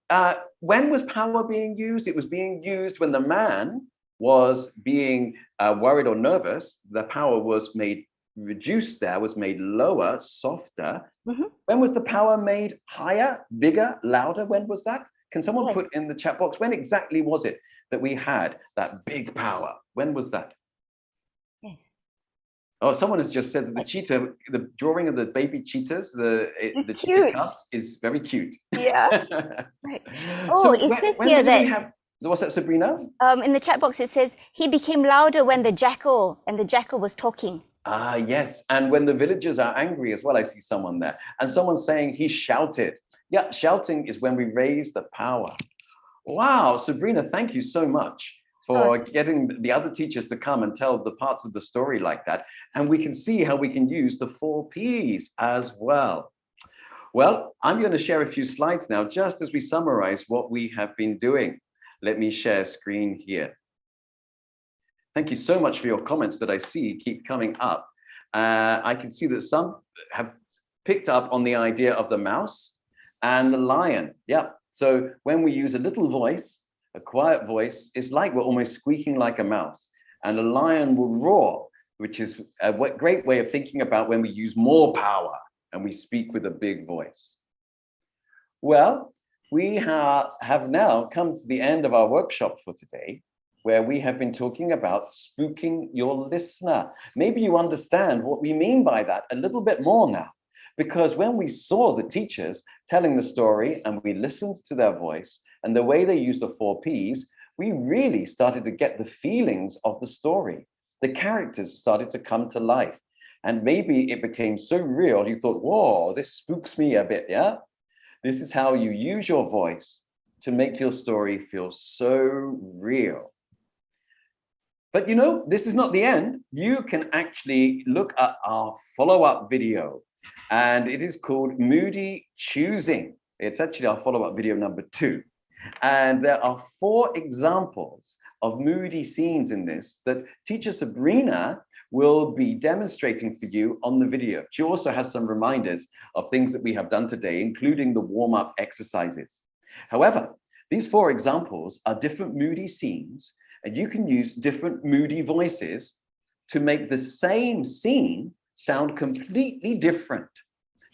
when was power being used? It was being used when the man was being worried or nervous. The power was made reduced there, was made lower, softer. When was the power made higher, bigger, louder? When was that? Can someone put in the chat box, when exactly was it that we had that big power? When was that? Yes. Oh, someone has just said that the cheetah, the drawing of the baby cheetahs, the cheetah cubs is very cute. Yeah. Right. Oh, So it says when here did we that have, what's that, Sabrina? in the chat box it says he became louder when the jackal was talking. Ah, yes. And when the villagers are angry as well, I see someone there. And someone's saying he shouted. Yeah, shouting is when we raise the power. Wow, Sabrina, thank you so much for getting the other teachers to come and tell the parts of the story like that. And we can see how we can use the 4 Ps as well. Well, I'm going to share a few slides now, just as we summarize what we have been doing. Let me share screen here. Thank you so much for your comments that I see keep coming up. I can see that some have picked up on the idea of the mouse and the lion. Yeah. So when we use a little voice, a quiet voice, it's like we're almost squeaking like a mouse. And a lion will roar, which is a great way of thinking about when we use more power and we speak with a big voice. Well, we have now come to the end of our workshop for today, where we have been talking about spooking your listener. Maybe you understand what we mean by that a little bit more now, because when we saw the teachers telling the story and we listened to their voice and the way they used the 4 Ps, we really started to get the feelings of the story. The characters started to come to life. And maybe it became so real, you thought, whoa, this spooks me a bit, yeah? This is how you use your voice to make your story feel so real. But you know, this is not the end. You can actually look at our follow-up video, and it is called Moody Choosing. It's actually our follow-up video number 2. And there are 4 examples of moody scenes in this that teacher Sabrina will be demonstrating for you on the video. She also has some reminders of things that we have done today, including the warm-up exercises. However, these 4 examples are different moody scenes, and you can use different moody voices to make the same scene sound completely different.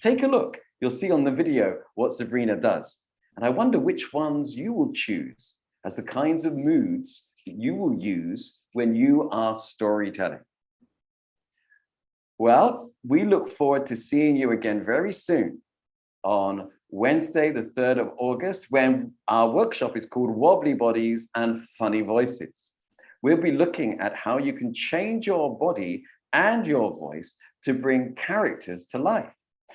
Take a look. You'll see on the video what Sabrina does. And I wonder which ones you will choose as the kinds of moods that you will use when you are storytelling. Well, we look forward to seeing you again very soon on Wednesday, the 3rd of August, when our workshop is called Wobbly Bodies and Funny Voices. We'll be looking at how you can change your body and your voice to bring characters to life.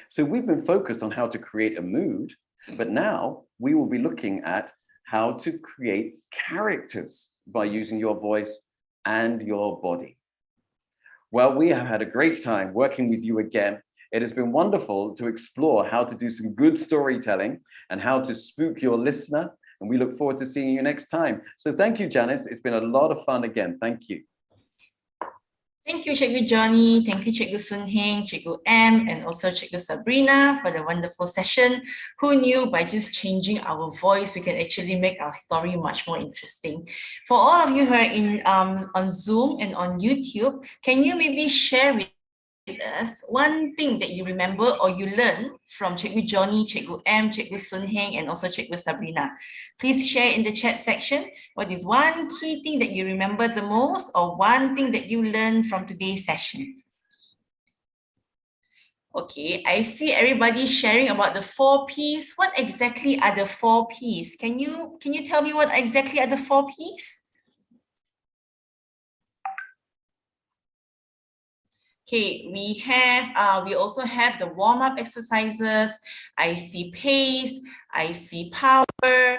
So we've been focused on how to create a mood, but now we will be looking at how to create characters by using your voice and your body. Well, we have had a great time working with you again. It has been wonderful to explore how to do some good storytelling and how to spook your listener. And we look forward to seeing you next time. So thank you, Janice. It's been a lot of fun again. Thank you. Thank you, Cikgu Johnny. Thank you, Cikgu Sun Heng, Cikgu M, and also Cikgu Sabrina for the wonderful session. Who knew by just changing our voice, we can actually make our story much more interesting. For all of you who are on Zoom and on YouTube, can you maybe share with us one thing that you remember or you learn from Cikgu Johnny, Cikgu M, Cikgu Sun Heng, and also Cikgu Sabrina? Please share in the chat section what is one key thing that you remember the most or one thing that you learned from today's session. Okay, I see everybody sharing about the 4 Ps. What exactly are the 4 Ps? Can you tell me what exactly are the 4 Ps? Okay, we also have the warm-up exercises. I see pace, I see power,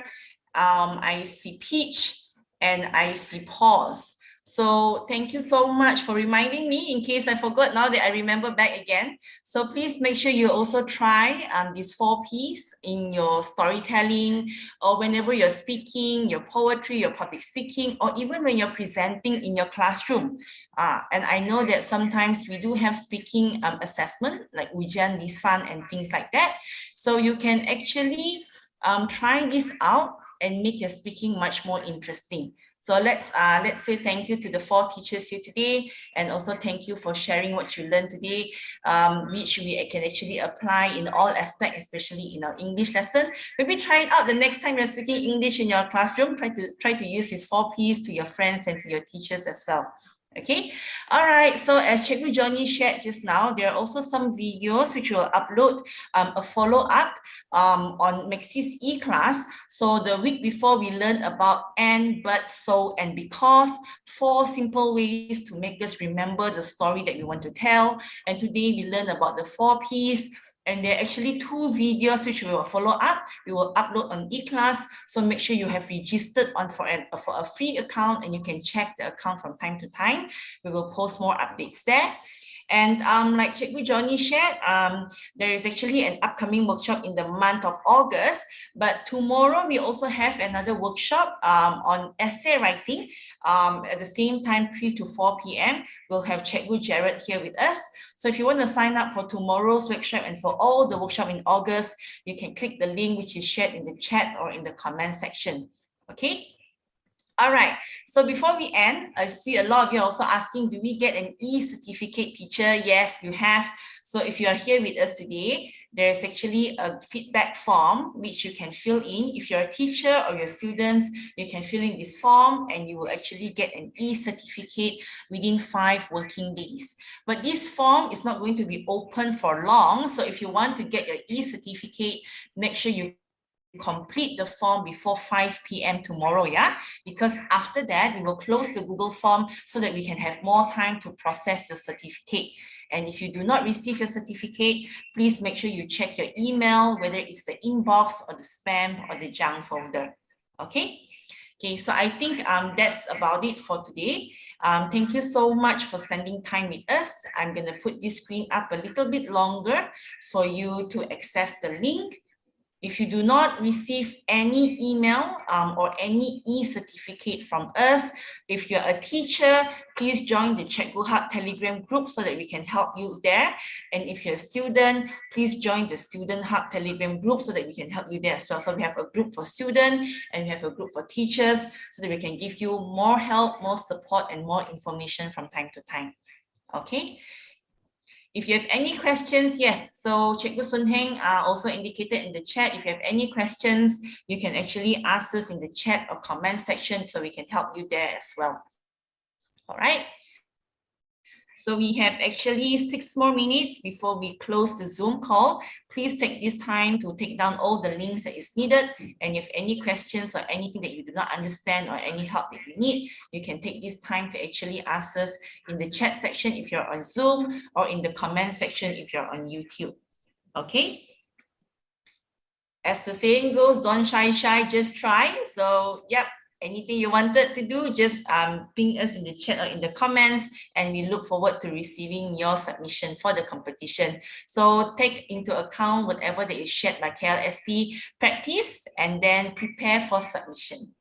I see pitch, and I see pause. So thank you so much for reminding me. In case I forgot, now that I remember back again. So please make sure you also try these 4 Ps in your storytelling, or whenever you're speaking, your poetry, your public speaking, or even when you're presenting in your classroom. And I know that sometimes we do have speaking assessment like ujian, lisan, and things like that. So you can actually try this out and make your speaking much more interesting. So let's say thank you to the 4 teachers here today, and also thank you for sharing what you learned today, which we can actually apply in all aspects, especially in our English lesson. Maybe try it out the next time you're speaking English in your classroom. Try to use these 4 Ps to your friends and to your teachers as well. Okay, all right, so as Cikgu Johnny shared just now, there are also some videos which will upload a follow-up on Maxis e-class. So the week before, we learned about and, but, so, and because, 4 simple ways to make us remember the story that we want to tell. And today we learned about the 4 Ps. And there are actually 2 videos which we will follow up. We will upload on e-class. So make sure you have registered for a free account, and you can check the account from time to time. We will post more updates there. And like Cikgu Johnny shared, there is actually an upcoming workshop in the month of August. But tomorrow we also have another workshop on essay writing. At the same time, 3 to 4 p.m. We'll have Cikgu Jared here with us. So if you want to sign up for tomorrow's workshop and for all the workshop in August, you can click the link which is shared in the chat or in the comment section. Okay. All right, so before we end, I see a lot of you are also asking, do we get an e-certificate, teacher? Yes, you have. So if you are here with us today, there is actually a feedback form which you can fill in. If you're a teacher or your students, you can fill in this form and you will actually get an e-certificate within 5 working days. But this form is not going to be open for long. So if you want to get your e-certificate, make sure you complete the form before 5 p.m. tomorrow, yeah? Because after that, we will close the Google form so that we can have more time to process your certificate. And if you do not receive your certificate, please make sure you check your email, whether it's the inbox or the spam or the junk folder, okay? Okay, so I think that's about it for today. Thank you so much for spending time with us. I'm gonna put this screen up a little bit longer for you to access the link. If you do not receive any email or any e-certificate from us, if you're a teacher, please join the Cikgu Hub Telegram group so that we can help you there. And if you're a student, please join the Student Hub Telegram group so that we can help you there as well. So we have a group for students and we have a group for teachers so that we can give you more help, more support, and more information from time to time. Okay. If you have any questions, yes, so Cikgu Sun Heng also indicated in the chat, if you have any questions, you can actually ask us in the chat or comment section so we can help you there as well. All right. So we have actually 6 more minutes before we close the Zoom call. Please take this time to take down all the links that is needed. And if any questions or anything that you do not understand or any help that you need, you can take this time to actually ask us in the chat section if you're on Zoom or in the comment section if you're on YouTube. Okay? As the saying goes, don't shy, just try. So, yep. anything you wanted to do, just ping us in the chat or in the comments, and we look forward to receiving your submission for the competition. So take into account whatever that is shared by KLSP, practice, and then prepare for submission.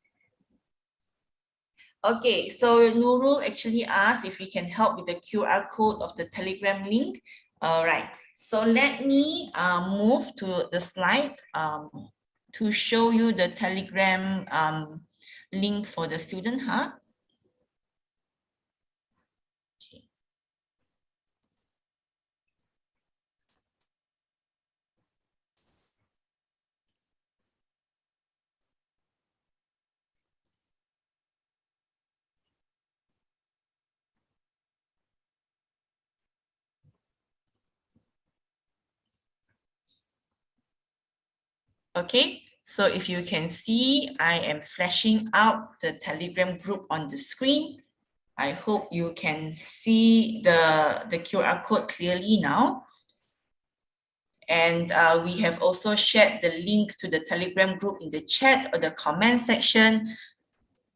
Okay, so Nurul actually asked if we can help with the QR code of the Telegram link. All right, so let me move to the slide to show you the Telegram link for the student hub. Okay. Okay, so if you can see, I am flashing out the Telegram group on the screen. I hope you can see the QR code clearly now. And we have also shared the link to the Telegram group in the chat or the comment section.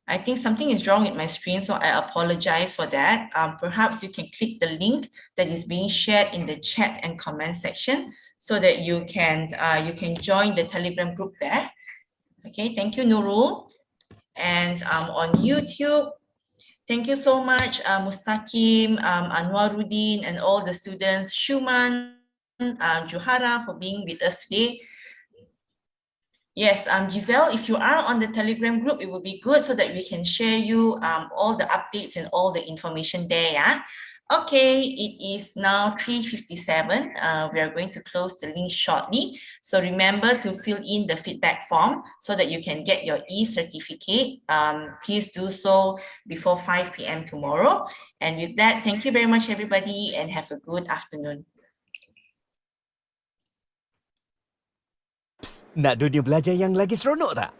I think something is wrong with my screen, so I apologize for that. Perhaps you can click the link that is being shared in the chat and comment section, so that you can join the Telegram group there. Okay, thank you, Nurul. And on YouTube, thank you so much, Mustaqim, Anwaruddin, and all the students, Shuman, Juhara, for being with us today. Yes, Giselle, if you are on the Telegram group, it would be good so that we can share you all the updates and all the information there. Yeah? Okay, it is now 3:57. We are going to close the link shortly. So remember to fill in the feedback form so that you can get your e-certificate. Please do so before 5 p.m. tomorrow. And with that, thank you very much, everybody, and have a good afternoon. Psst, nak dunia belajar yang lagi seronok tak?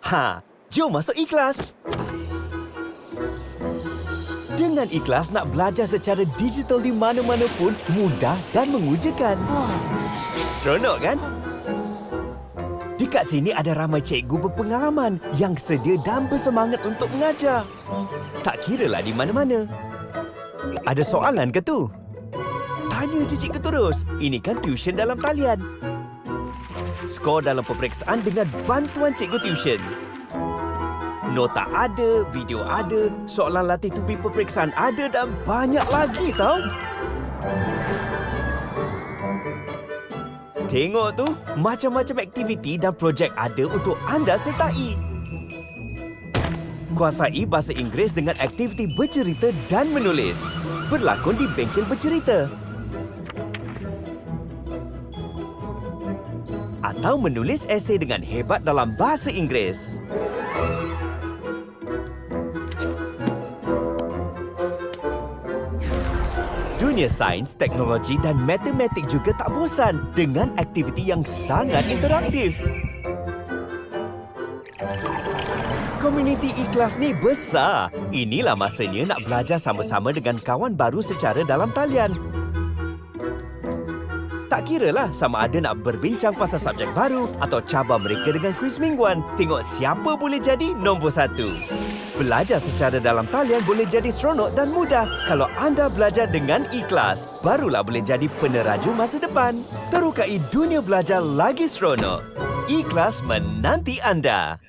Ha, jom masuk iKelas. Dengan iKelas nak belajar secara digital di mana-mana pun mudah dan mengujakan. Seronok kan? Di kat sini ada ramai cikgu berpengalaman yang sedia dan bersemangat untuk mengajar. Tak kiralah di mana-mana. Ada soalan ke tu? Tanya je cikgu terus. Ini kan tuition dalam talian. Skor dalam peperiksaan dengan bantuan cikgu tuition. Nota ada, video ada, soalan latih tubi peperiksaan ada dan banyak lagi tau. Tengok tu, macam-macam aktiviti dan projek ada untuk anda sertai. Kuasai bahasa Inggeris dengan aktiviti bercerita dan menulis. Berlakon di Bengkel Bercerita. Atau menulis esei dengan hebat dalam bahasa Inggeris. Dunia sains, teknologi dan matematik juga tak bosan dengan aktiviti yang sangat interaktif. Komuniti iKelas ni besar. Inilah masanya nak belajar sama-sama dengan kawan baru secara dalam talian. Tak kiralah sama ada nak berbincang pasal subjek baru atau cabar mereka dengan kuis mingguan. Tengok siapa boleh jadi nombor 1. Belajar secara dalam talian boleh jadi seronok dan mudah. Kalau anda belajar dengan iKelas, barulah boleh jadi peneraju masa depan. Terokai dunia belajar lagi seronok. iKelas menanti anda.